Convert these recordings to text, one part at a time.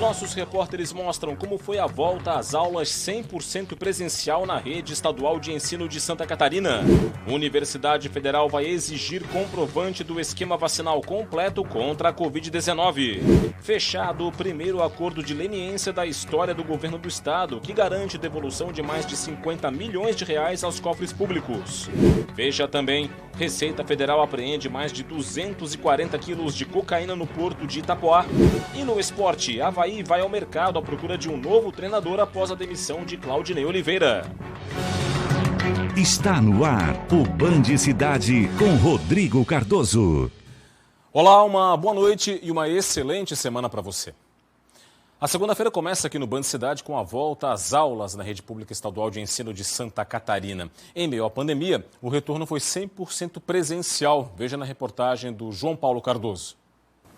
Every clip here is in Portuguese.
Nossos repórteres mostram como foi a volta às aulas 100% presencial na rede estadual de ensino de Santa Catarina. Universidade Federal vai exigir comprovante do esquema vacinal completo contra a Covid-19. Fechado o primeiro acordo de leniência da história do governo do estado, que garante devolução de mais de 50 milhões de reais aos cofres públicos. Veja também, Receita Federal apreende mais de 240 quilos de cocaína no porto de Itapoá. E no esporte, Avaí vai ao mercado à procura de um novo treinador após a demissão de Claudinei Oliveira. Está no ar o Band Cidade com Rodrigo Cardoso. Olá, uma boa noite e uma excelente semana para você. A segunda-feira começa aqui no Band Cidade com a volta às aulas na Rede Pública Estadual de Ensino de Santa Catarina. Em meio à pandemia, o retorno foi 100% presencial. Veja na reportagem do João Paulo Cardoso.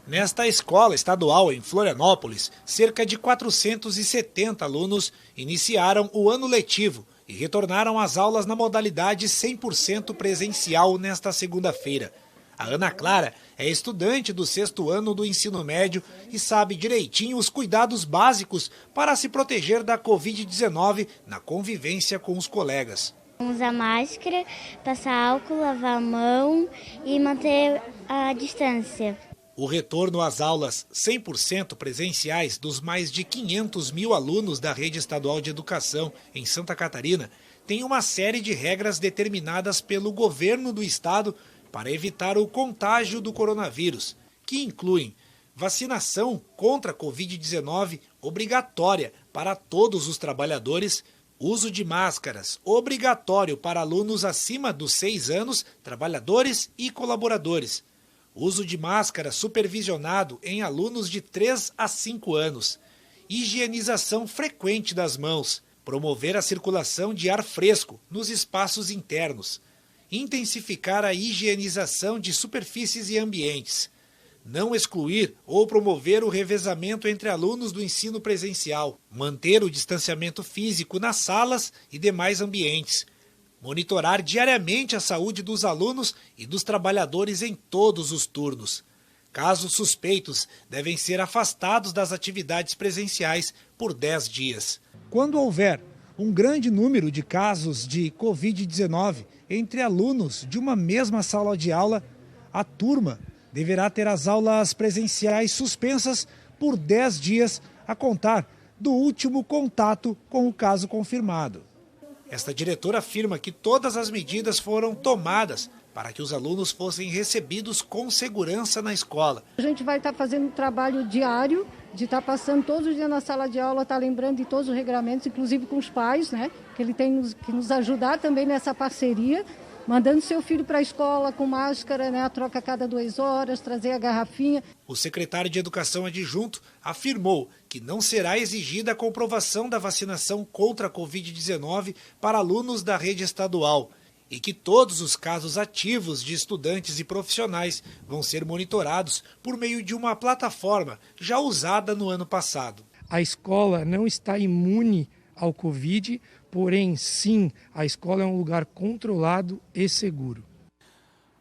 Nesta escola estadual em Florianópolis, cerca de 470 alunos iniciaram o ano letivo e retornaram às aulas na modalidade 100% presencial nesta segunda-feira. A Ana Clara é estudante do 6º ano do ensino médio e sabe direitinho os cuidados básicos para se proteger da Covid-19 na convivência com os colegas. Usar máscara, passar álcool, lavar a mão e manter a distância. O retorno às aulas 100% presenciais dos mais de 500 mil alunos da Rede Estadual de Educação em Santa Catarina tem uma série de regras determinadas pelo governo do estado para evitar o contágio do coronavírus, que incluem vacinação contra a Covid-19 obrigatória para todos os trabalhadores, uso de máscaras obrigatório para alunos acima dos 6 anos, trabalhadores e colaboradores, uso de máscara supervisionado em alunos de 3 a 5 anos, higienização frequente das mãos, promover a circulação de ar fresco nos espaços internos, intensificar a higienização de superfícies e ambientes, não excluir ou promover o revezamento entre alunos do ensino presencial, manter o distanciamento físico nas salas e demais ambientes, monitorar diariamente a saúde dos alunos e dos trabalhadores em todos os turnos. Casos suspeitos devem ser afastados das atividades presenciais por 10 dias. Quando houver um grande número de casos de Covid-19 entre alunos de uma mesma sala de aula, a turma deverá ter as aulas presenciais suspensas por 10 dias a contar do último contato com o caso confirmado. Esta diretora afirma que todas as medidas foram tomadas para que os alunos fossem recebidos com segurança na escola. A gente vai estar fazendo um trabalho diário, de estar passando todos os dias na sala de aula, estar lembrando de todos os regramentos, inclusive com os pais, né? Que ele tem que nos ajudar também nessa parceria, mandando seu filho para a escola com máscara, né? A troca a cada 2 horas, trazer a garrafinha. O secretário de Educação adjunto afirmou que não será exigida a comprovação da vacinação contra a Covid-19 para alunos da rede estadual e que todos os casos ativos de estudantes e profissionais vão ser monitorados por meio de uma plataforma já usada no ano passado. A escola não está imune ao Covid, porém, sim, a escola é um lugar controlado e seguro.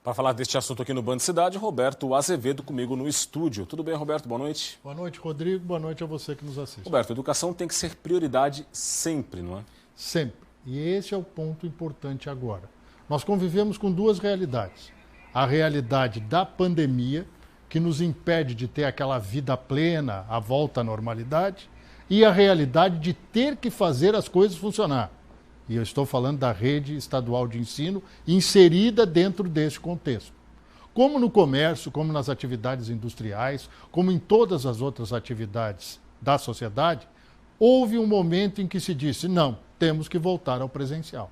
Para falar deste assunto aqui no Band Cidade, Roberto Azevedo comigo no estúdio. Tudo bem, Roberto? Boa noite. Boa noite, Rodrigo. Boa noite a você que nos assiste. Roberto, a educação tem que ser prioridade sempre, não é? Sempre. E esse é o ponto importante agora. Nós convivemos com 2 realidades. A realidade da pandemia, que nos impede de ter aquela vida plena, a volta à normalidade, e a realidade de ter que fazer as coisas funcionar. E eu estou falando da rede estadual de ensino inserida dentro desse contexto. Como no comércio, como nas atividades industriais, como em todas as outras atividades da sociedade, houve um momento em que se disse, não, temos que voltar ao presencial.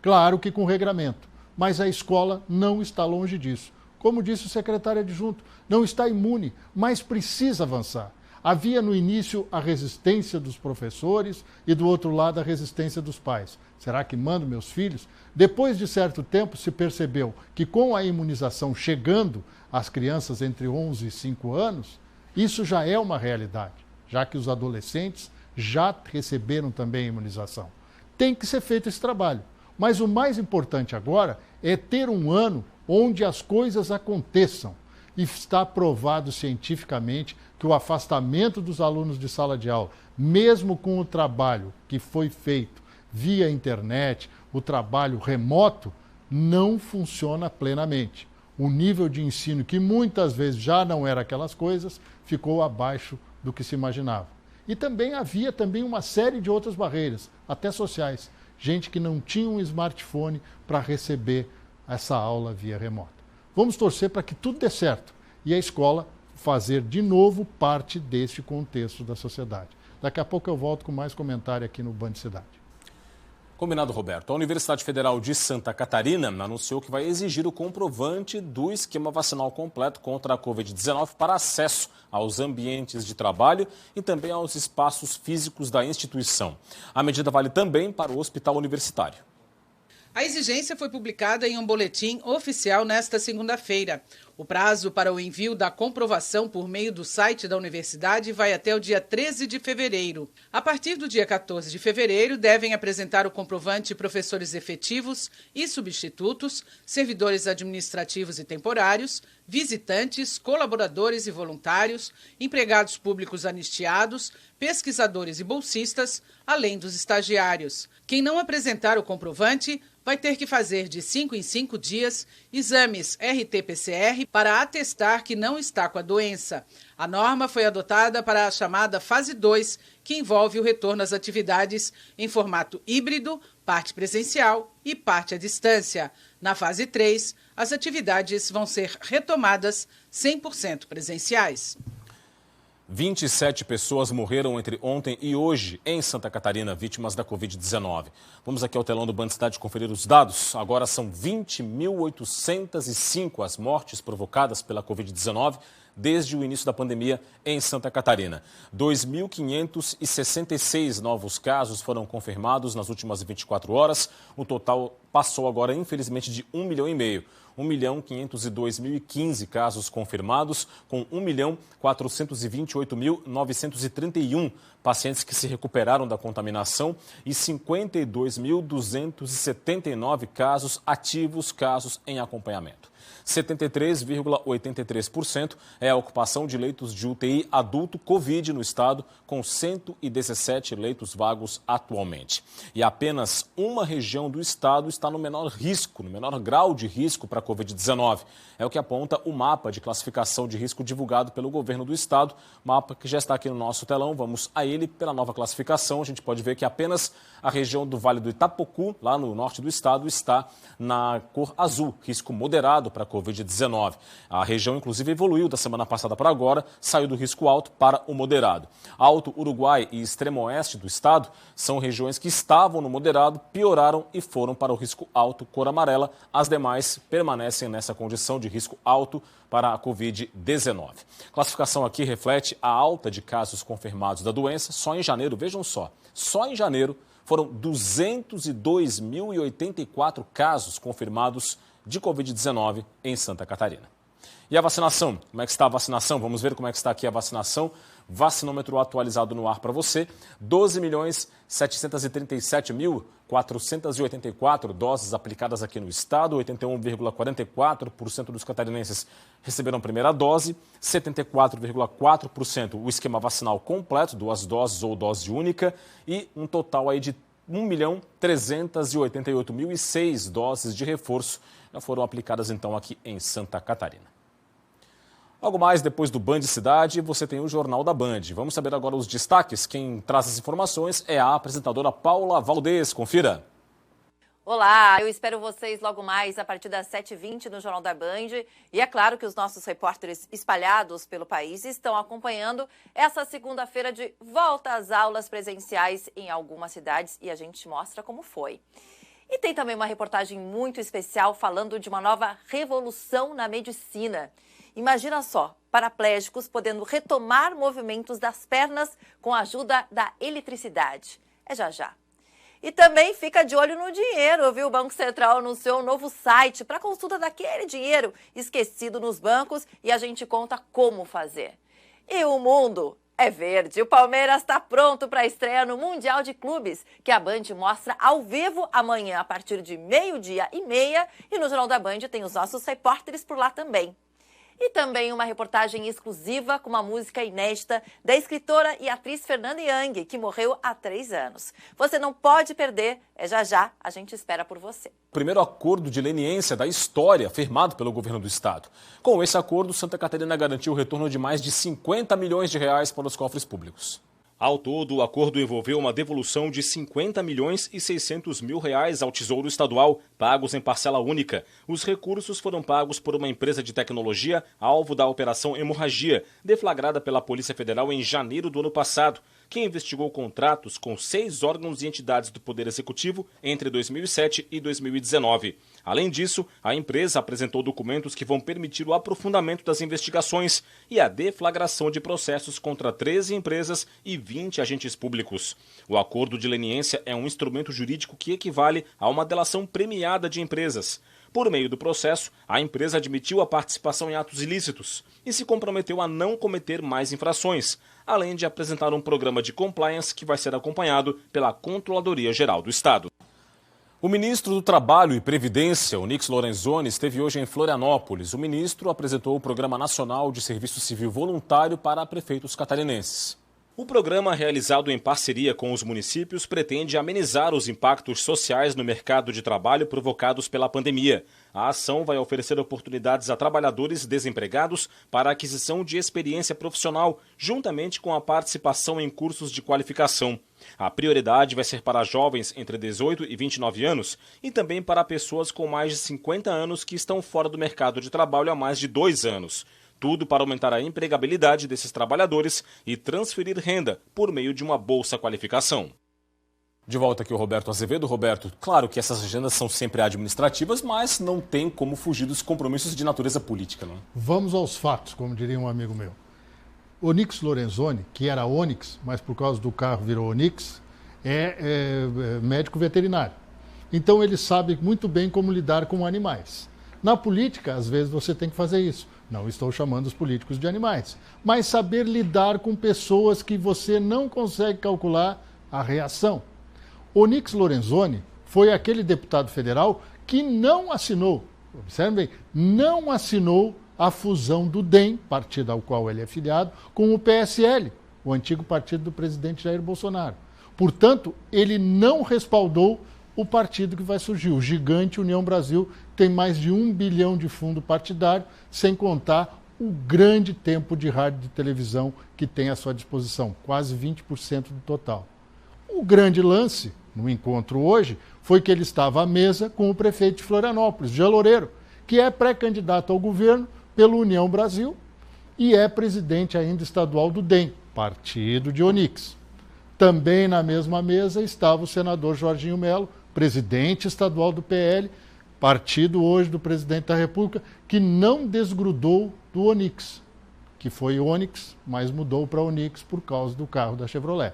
Claro que com regramento, mas a escola não está longe disso. Como disse o secretário adjunto, não está imune, mas precisa avançar. Havia no início a resistência dos professores e do outro lado a resistência dos pais. Será que mando meus filhos? Depois de certo tempo se percebeu que com a imunização chegando às crianças entre 11 e 5 anos, isso já é uma realidade, já que os adolescentes já receberam também a imunização. Tem que ser feito esse trabalho. Mas o mais importante agora é ter um ano onde as coisas aconteçam. e está provado cientificamente que o afastamento dos alunos de sala de aula, mesmo com o trabalho que foi feito via internet, o trabalho remoto, não funciona plenamente. O nível de ensino, que muitas vezes já não era aquelas coisas, ficou abaixo do que se imaginava. E também havia uma série de outras barreiras, até sociais. Gente que não tinha um smartphone para receber essa aula via remota. Vamos torcer para que tudo dê certo e a escola fazer de novo parte deste contexto da sociedade. Daqui a pouco eu volto com mais comentário aqui no Band Cidade. Combinado, Roberto. A Universidade Federal de Santa Catarina anunciou que vai exigir o comprovante do esquema vacinal completo contra a Covid-19 para acesso aos ambientes de trabalho e também aos espaços físicos da instituição. A medida vale também para o hospital universitário. A exigência foi publicada em um boletim oficial nesta segunda-feira. O prazo para o envio da comprovação por meio do site da universidade vai até o dia 13 de fevereiro. A partir do dia 14 de fevereiro, devem apresentar o comprovante professores efetivos e substitutos, servidores administrativos e temporários, visitantes, colaboradores e voluntários, empregados públicos anistiados, pesquisadores e bolsistas, além dos estagiários. Quem não apresentar o comprovante vai ter que fazer de 5 em 5 dias exames RT-PCR para atestar que não está com a doença. A norma foi adotada para a chamada fase 2, que envolve o retorno às atividades em formato híbrido, parte presencial e parte à distância. Na fase 3, as atividades vão ser retomadas 100% presenciais. 27 pessoas morreram entre ontem e hoje em Santa Catarina, vítimas da Covid-19. Vamos aqui ao telão do Band Cidade conferir os dados. Agora são 20.805 as mortes provocadas pela Covid-19 desde o início da pandemia em Santa Catarina. 2.566 novos casos foram confirmados nas últimas 24 horas. O total passou agora, infelizmente, de 1,5 milhão. 1.502.015 casos confirmados, com 1.428.931 pacientes que se recuperaram da contaminação e 52.279 casos ativos, casos em acompanhamento. 73,83% é a ocupação de leitos de UTI adulto Covid no estado, com 117 leitos vagos atualmente. E apenas uma região do estado está no menor risco, no menor grau de risco para a Covid-19. É o que aponta o mapa de classificação de risco divulgado pelo governo do estado, mapa que já está aqui no nosso telão. Vamos a ele pela nova classificação. A gente pode ver que apenas a região do Vale do Itapocu, lá no norte do estado, está na cor azul, risco moderado para a Covid-19. A região, inclusive, evoluiu da semana passada para agora, saiu do risco alto para o moderado. Alto Uruguai e extremo oeste do estado são regiões que estavam no moderado, pioraram e foram para o risco alto, cor amarela. As demais permanecem nessa condição de risco alto para a Covid-19. Classificação aqui reflete a alta de casos confirmados da doença só em janeiro. Vejam só em janeiro foram 202.084 casos confirmados de Covid-19 em Santa Catarina. E a vacinação? Como é que está a vacinação? Vamos ver como é que está aqui a vacinação. Vacinômetro atualizado no ar para você. 12.737.484 doses aplicadas aqui no estado. 81,44% dos catarinenses receberam a primeira dose. 74,4% o esquema vacinal completo, 2 doses ou dose única. E um total aí de 1.388.006 doses de reforço já foram aplicadas então aqui em Santa Catarina. Algo mais depois do Band Cidade, você tem o Jornal da Band. Vamos saber agora os destaques. Quem traz as informações é a apresentadora Paula Valdez. Confira. Olá, eu espero vocês logo mais a partir das 7h20 no Jornal da Band. E é claro que os nossos repórteres espalhados pelo país estão acompanhando essa segunda-feira de volta às aulas presenciais em algumas cidades e a gente mostra como foi. E tem também uma reportagem muito especial falando de uma nova revolução na medicina. Imagina só, paraplégicos podendo retomar movimentos das pernas com a ajuda da eletricidade. É já já. E também fica de olho no dinheiro, viu? O Banco Central anunciou um novo site para consulta daquele dinheiro esquecido nos bancos e a gente conta como fazer. E o mundo é verde. O Palmeiras está pronto para a estreia no Mundial de Clubes, que a Band mostra ao vivo amanhã a partir de 12:30 e no Jornal da Band tem os nossos repórteres por lá também. E também uma reportagem exclusiva com uma música inédita da escritora e atriz Fernanda Young, que morreu há 3 anos. Você não pode perder, já, a gente espera por você. Primeiro acordo de leniência da história firmado pelo governo do estado. Com esse acordo, Santa Catarina garantiu o retorno de mais de 50 milhões de reais para os cofres públicos. Ao todo, o acordo envolveu uma devolução de 50 milhões e 600 mil reais ao Tesouro Estadual, pagos em parcela única. Os recursos foram pagos por uma empresa de tecnologia, alvo da Operação Hemorragia, deflagrada pela Polícia Federal em janeiro do ano passado, que investigou contratos com 6 órgãos e entidades do Poder Executivo entre 2007 e 2019. Além disso, a empresa apresentou documentos que vão permitir o aprofundamento das investigações e a deflagração de processos contra 13 empresas e 20 agentes públicos. O acordo de leniência é um instrumento jurídico que equivale a uma delação premiada de empresas. Por meio do processo, a empresa admitiu a participação em atos ilícitos e se comprometeu a não cometer mais infrações, além de apresentar um programa de compliance que vai ser acompanhado pela Controladoria Geral do Estado. O ministro do Trabalho e Previdência, Onyx Lorenzoni, esteve hoje em Florianópolis. O ministro apresentou o Programa Nacional de Serviço Civil Voluntário para prefeitos catarinenses. O programa, realizado em parceria com os municípios, pretende amenizar os impactos sociais no mercado de trabalho provocados pela pandemia. A ação vai oferecer oportunidades a trabalhadores desempregados para a aquisição de experiência profissional, juntamente com a participação em cursos de qualificação. A prioridade vai ser para jovens entre 18 e 29 anos e também para pessoas com mais de 50 anos que estão fora do mercado de trabalho há mais de 2 anos. Tudo para aumentar a empregabilidade desses trabalhadores e transferir renda por meio de uma bolsa qualificação. De volta aqui o Roberto Azevedo. Roberto, claro que essas agendas são sempre administrativas, mas não tem como fugir dos compromissos de natureza política, não é? Vamos aos fatos, como diria um amigo meu. Onyx Lorenzoni, que era Onyx, mas por causa do carro virou Onyx, é médico veterinário. Então ele sabe muito bem como lidar com animais. Na política, às vezes você tem que fazer isso. Não estou chamando os políticos de animais, mas saber lidar com pessoas que você não consegue calcular a reação. Onyx Lorenzoni foi aquele deputado federal que não assinou, observem bem, não assinou a fusão do DEM, partido ao qual ele é filiado, com o PSL, o antigo partido do presidente Jair Bolsonaro. Portanto, ele não respaldou o partido que vai surgir, o gigante União Brasil, tem mais de 1 bilhão de fundo partidário, sem contar o grande tempo de rádio e de televisão que tem à sua disposição, quase 20% do total. O grande lance, no encontro hoje, foi que ele estava à mesa com o prefeito de Florianópolis, Jean Loureiro, que é pré-candidato ao governo pelo União Brasil e é presidente ainda estadual do DEM, partido de Onyx. Também na mesma mesa estava o senador Jorginho Melo, presidente estadual do PL, partido hoje do presidente da República, que não desgrudou do Onyx, que foi Onyx, mas mudou para Onyx por causa do carro da Chevrolet.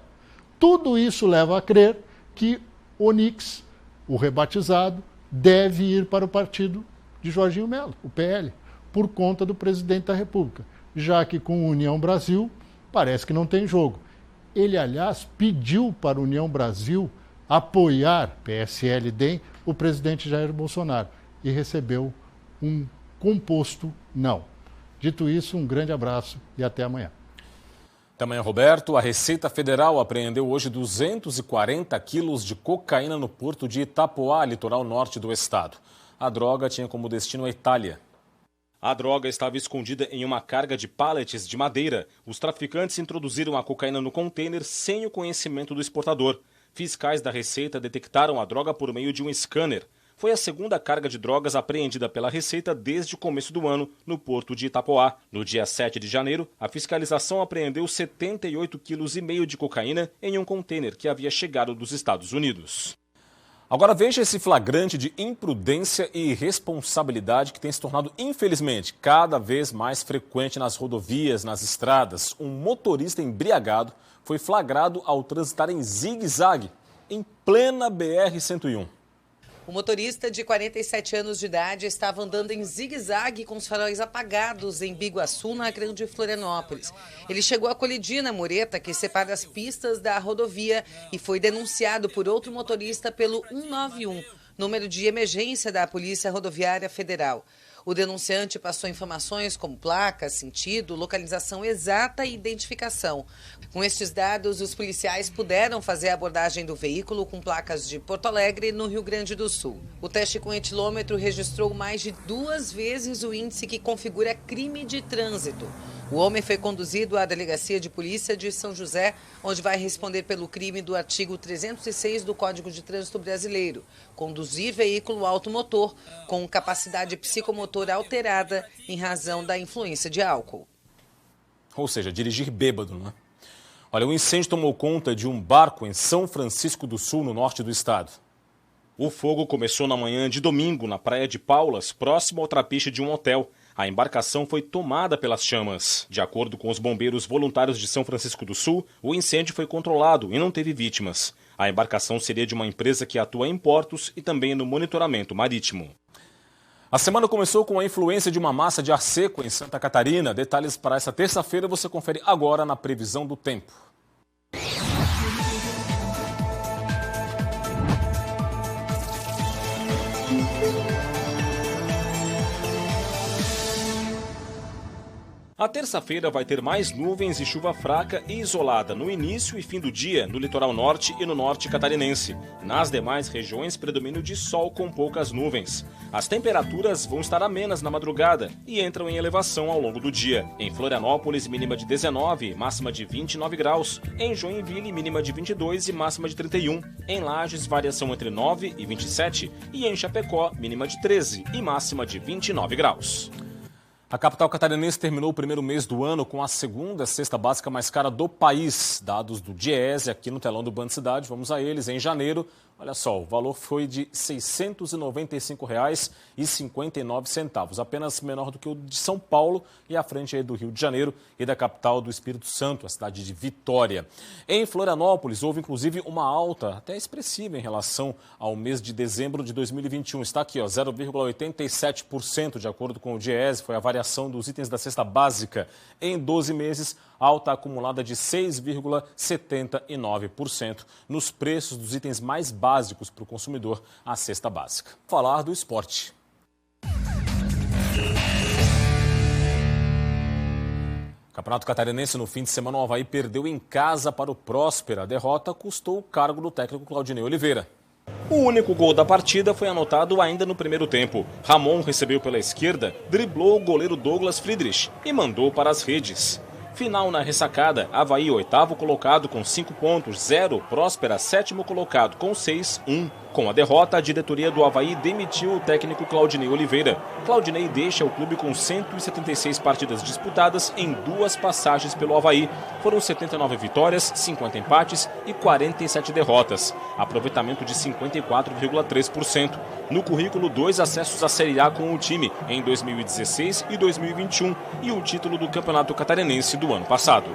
Tudo isso leva a crer que Onyx, o rebatizado, deve ir para o partido de Jorginho Melo, o PL, por conta do presidente da República, já que com a União Brasil parece que não tem jogo. Ele, aliás, pediu para a União Brasil apoiar PSL e DEM o presidente Jair Bolsonaro e recebeu um composto não. Dito isso, um grande abraço e até amanhã. Até amanhã, Roberto. A Receita Federal apreendeu hoje 240 quilos de cocaína no porto de Itapoá, litoral norte do estado. A droga tinha como destino a Itália. A droga estava escondida em uma carga de pallets de madeira. Os traficantes introduziram a cocaína no contêiner sem o conhecimento do exportador. Fiscais da Receita detectaram a droga por meio de um scanner. Foi a segunda carga de drogas apreendida pela Receita desde o começo do ano no porto de Itapoá. No dia 7 de janeiro, a fiscalização apreendeu 78,5 kg de cocaína em um contêiner que havia chegado dos Estados Unidos. Agora veja esse flagrante de imprudência e irresponsabilidade que tem se tornado, infelizmente, cada vez mais frequente nas rodovias, nas estradas. Um motorista embriagado foi flagrado ao transitar em zigue-zague, em plena BR-101. O motorista de 47 anos de idade estava andando em zigue-zague com os faróis apagados em Biguaçu, na Grande Florianópolis. Ele chegou a colidir na mureta que separa as pistas da rodovia e foi denunciado por outro motorista pelo 191, número de emergência da Polícia Rodoviária Federal. O denunciante passou informações como placa, sentido, localização exata e identificação. Com estes dados, os policiais puderam fazer a abordagem do veículo com placas de Porto Alegre, no Rio Grande do Sul. O teste com etilômetro registrou mais de 2 vezes o índice que configura crime de trânsito. O homem foi conduzido à Delegacia de Polícia de São José, onde vai responder pelo crime do artigo 306 do Código de Trânsito Brasileiro, conduzir veículo automotor com capacidade psicomotora alterada em razão da influência de álcool. Ou seja, dirigir bêbado, né? Olha, o incêndio tomou conta de um barco em São Francisco do Sul, no norte do estado. O fogo começou na manhã de domingo, na praia de Paulas, próximo ao trapiche de um hotel. A embarcação foi tomada pelas chamas. De acordo com os bombeiros voluntários de São Francisco do Sul, o incêndio foi controlado e não teve vítimas. A embarcação seria de uma empresa que atua em portos e também no monitoramento marítimo. A semana começou com a influência de uma massa de ar seco em Santa Catarina. Detalhes para essa terça-feira você confere agora na previsão do tempo. A terça-feira vai ter mais nuvens e chuva fraca e isolada no início e fim do dia no litoral norte e no norte catarinense. Nas demais regiões, predomínio de sol com poucas nuvens. As temperaturas vão estar amenas na madrugada e entram em elevação ao longo do dia. Em Florianópolis, mínima de 19, máxima de 29 graus. Em Joinville, mínima de 22 e máxima de 31. Em Lages, variação entre 9 e 27. E em Chapecó, mínima de 13 e máxima de 29 graus. A capital catarinense terminou o primeiro mês do ano com a segunda cesta básica mais cara do país. Dados do Diese aqui no telão do Band Cidade. Vamos a eles. Em janeiro, olha só, o valor foi de R$ 695,59, apenas menor do que o de São Paulo e à frente aí do Rio de Janeiro e da capital do Espírito Santo, a cidade de Vitória. Em Florianópolis, houve inclusive uma alta até expressiva em relação ao mês de dezembro de 2021. Está aqui, 0,87%, de acordo com o Diese, foi a variação dos itens da cesta básica em 12 meses, alta acumulada de 6,79% nos preços dos itens mais básicos para o consumidor, a cesta básica. Falar do esporte. Campeonato Catarinense, no fim de semana, o Avaí perdeu em casa para o Próspera. A derrota custou o cargo do técnico Claudinei Oliveira. O único gol da partida foi anotado ainda no primeiro tempo. Ramon recebeu pela esquerda, driblou o goleiro Douglas Friedrich e mandou para as redes. Final na ressacada, Avaí 8º colocado com 5 pontos, 0, Próspera 7º colocado com 6, 1. Com a derrota, a diretoria do Avaí demitiu o técnico Claudinei Oliveira. Claudinei deixa o clube com 176 partidas disputadas em 2 passagens pelo Avaí. Foram 79 vitórias, 50 empates e 47 derrotas. Aproveitamento de 54,3%. No currículo, 2 acessos à Série A com o time em 2016 e 2021 e o título do Campeonato Catarinense do ano passado.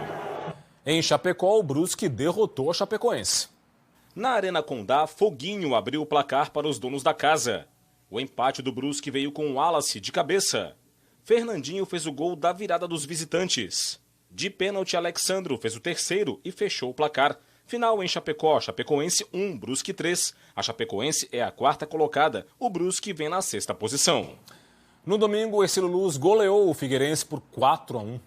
Em Chapecó, o Brusque derrotou a Chapecoense. Na Arena Condá, Foguinho abriu o placar para os donos da casa. O empate do Brusque veio com o Wallace de cabeça. Fernandinho fez o gol da virada dos visitantes. De pênalti, Alexandro fez o terceiro e fechou o placar. Final em Chapecó, Chapecoense 1, Brusque 3. A Chapecoense é a 4ª colocada, o Brusque vem na 6ª posição. No domingo, o Ercílio Luz goleou o Figueirense por 4-1.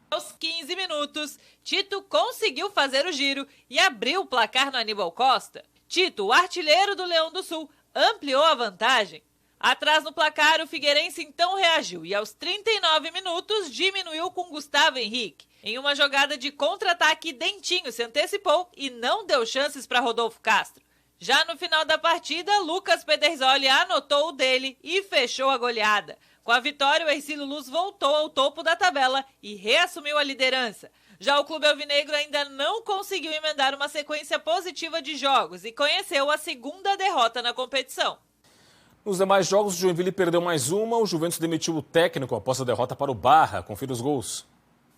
Aos 15 minutos, Tito conseguiu fazer o giro e abriu o placar no Aníbal Costa. Tito, o artilheiro do Leão do Sul, ampliou a vantagem. Atrás no placar, o Figueirense então reagiu e aos 39 minutos diminuiu com Gustavo Henrique. Em uma jogada de contra-ataque, Dentinho se antecipou e não deu chances para Rodolfo Castro. Já no final da partida, Lucas Pederzoli anotou o dele e fechou a goleada. Com a vitória, o Ercílio Luz voltou ao topo da tabela e reassumiu a liderança. Já o clube alvinegro ainda não conseguiu emendar uma sequência positiva de jogos e conheceu a 2ª derrota na competição. Nos demais jogos, o Joinville perdeu mais uma. O Juventus demitiu o técnico após a derrota para o Barra. Confira os gols.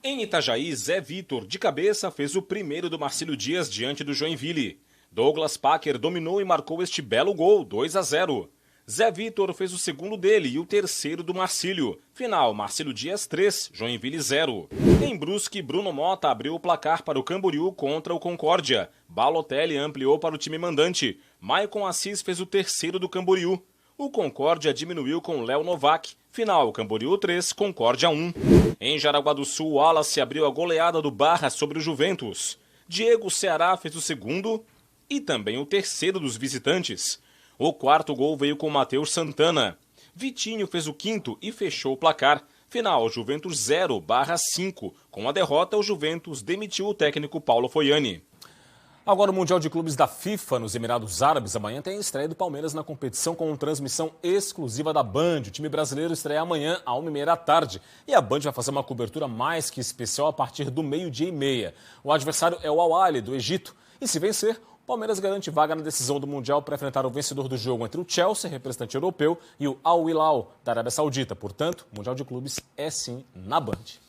Em Itajaí, Zé Vitor, de cabeça, fez o primeiro do Marcílio Dias diante do Joinville. Douglas Packer dominou e marcou este belo gol, 2-0. Zé Vitor fez o segundo dele e o terceiro do Marcílio. Final, Marcílio Dias 3, Joinville 0. Em Brusque, Bruno Mota abriu o placar para o Camboriú contra o Concórdia. Balotelli ampliou para o time mandante. Maicon Assis fez o terceiro do Camboriú. O Concórdia diminuiu com Léo Novak. Final, Camboriú 3, Concórdia 1. Em Jaraguá do Sul, o Wallace abriu a goleada do Barra sobre o Juventus. Diego Ceará fez o segundo e também o terceiro dos visitantes. O quarto gol veio com Matheus Santana. Vitinho fez o quinto e fechou o placar. Final, Juventus 0, Barra 5. Com a derrota, o Juventus demitiu o técnico Paulo Foiani. Agora o Mundial de Clubes da FIFA nos Emirados Árabes. Amanhã tem a estreia do Palmeiras na competição com transmissão exclusiva da Band. O time brasileiro estreia amanhã às 1h30 e a Band vai fazer uma cobertura mais que especial a partir do 12h30. O adversário é o Al Ahly do Egito e se vencer, o Palmeiras garante vaga na decisão do Mundial para enfrentar o vencedor do jogo entre o Chelsea, representante europeu, e o Al Hilal da Arábia Saudita. Portanto, o Mundial de Clubes é sim na Band.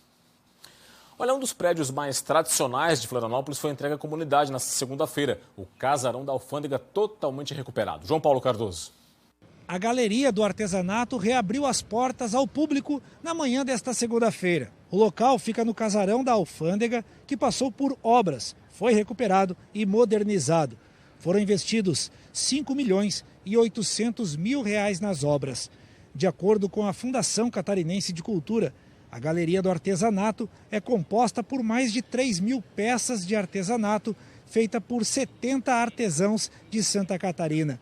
Olha, um dos prédios mais tradicionais de Florianópolis foi entregue à comunidade nesta segunda-feira. O Casarão da Alfândega totalmente recuperado. João Paulo Cardoso. A Galeria do Artesanato reabriu as portas ao público na manhã desta segunda-feira. O local fica no Casarão da Alfândega, que passou por obras, foi recuperado e modernizado. Foram investidos R$ 5.800.000 nas obras. De acordo com a Fundação Catarinense de Cultura, a Galeria do Artesanato é composta por mais de 3.000 peças de artesanato, feita por 70 artesãos de Santa Catarina.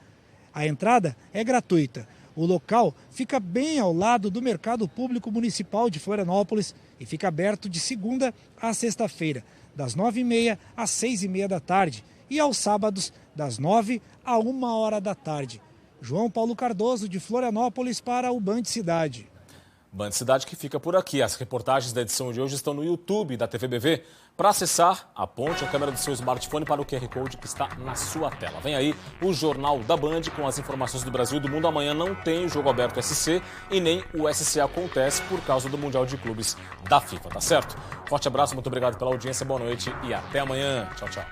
A entrada é gratuita. O local fica bem ao lado do Mercado Público Municipal de Florianópolis e fica aberto de segunda a sexta-feira, das 9h30 às 6h30 da tarde e aos sábados, das 9h à 1h da tarde. João Paulo Cardoso, de Florianópolis, para o Band Cidade. Band Cidade que fica por aqui. As reportagens da edição de hoje estão no YouTube da TVBV. Para acessar, aponte a câmera do seu smartphone para o QR Code que está na sua tela. Vem aí o Jornal da Band com as informações do Brasil e do mundo. Amanhã não tem o Jogo Aberto SC e nem o SC acontece por causa do Mundial de Clubes da FIFA, tá certo? Forte abraço, muito obrigado pela audiência, boa noite e até amanhã. Tchau, tchau.